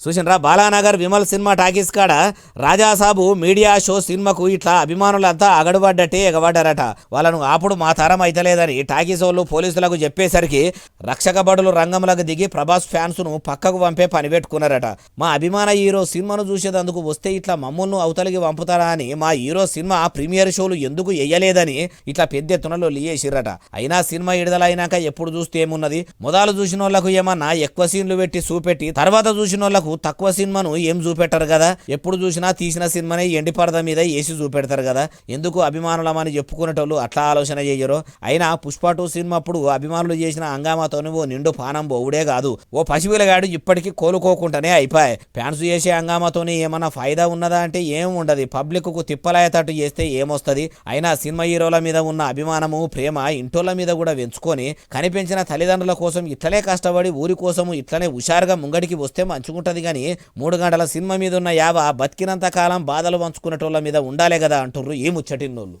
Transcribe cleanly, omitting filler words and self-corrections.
చూసినరా Balanagar Vimal cinema talkies కాడ Raja Saab media show సినిమాకు ఇట్లా అభిమానులంతా అగడుపడ్డట్టే ఎగబడ్డారట. వాళ్ళను ఆపుడు మా తరం అయితలేదని టాకీస్ వాళ్ళు పోలీసులకు చెప్పేసరికి రక్షక బడులు రంగంలోకి దిగి ప్రభాస్ ఫ్యాన్స్ను పక్కకు పంపే పని పెట్టుకున్నారట. మా అభిమాన హీరో సినిమాను చూసేందుకు వస్తే ఇట్లా మమ్మల్ని అవతలికి పంపుతారా అని మా హీరో సినిమా ప్రీమియర్ షోలు ఎందుకు వేయలేదని ఇట్లా పెద్ద ఎత్తునలో లియేసిరట. అయినా సినిమా విడుదలైనాక ఎప్పుడు చూస్తే ఏమున్నది, మొదలు చూసిన వాళ్ళకు ఏమన్నా ఎక్కువ సీన్లు పెట్టి చూపెట్టి తర్వాత చూసిన వాళ్ళకు తక్కువ సినిమాను ఏం చూపెట్టారు కదా. ఎప్పుడు చూసినా తీసిన సినిమానే ఎండి పరద మీద వేసి చూపెడతారు కదా. ఎందుకు అభిమానులమని చెప్పుకునేటోళ్ళు అట్లా ఆలోచన చేయరు. అయినా పుష్ప 2 సినిమా అప్పుడు అభిమానులు చేసిన హంగామాతోని ఓ నిండు పానం బొవుడే కాదు, ఓ పసిపిల్లగాడు ఇప్పటికీ కోలుకోకుండానే అయిపోయాయి. ఫ్యాన్స్ చేసే హంగామాతోని ఏమన్నా ఫైదా ఉన్నదా అంటే ఏం ఉండదు. పబ్లిక్ కు తిప్పలాయతట్టు చేస్తే ఏమొస్తుంది. అయినా సినిమా హీరోల మీద ఉన్న అభిమానము ప్రేమ ఇంటోళ్ళ మీద కూడా పెంచుకొని కనిపించిన తల్లిదండ్రుల కోసం ఇట్లనే కష్టపడి ఊరి కోసము ఇట్లనే హుషారుగా ముంగడికి వస్తే మంచుకుంటది. కానీ 3 గంటల సినిమా మీద ఉన్న యావ బతికినంత కాలం బాధలు పంచుకునేటోళ్ళ మీద ఉండాలే కదా అంటుర్రు ఈ ముచ్చటిన్నోళ్ళు.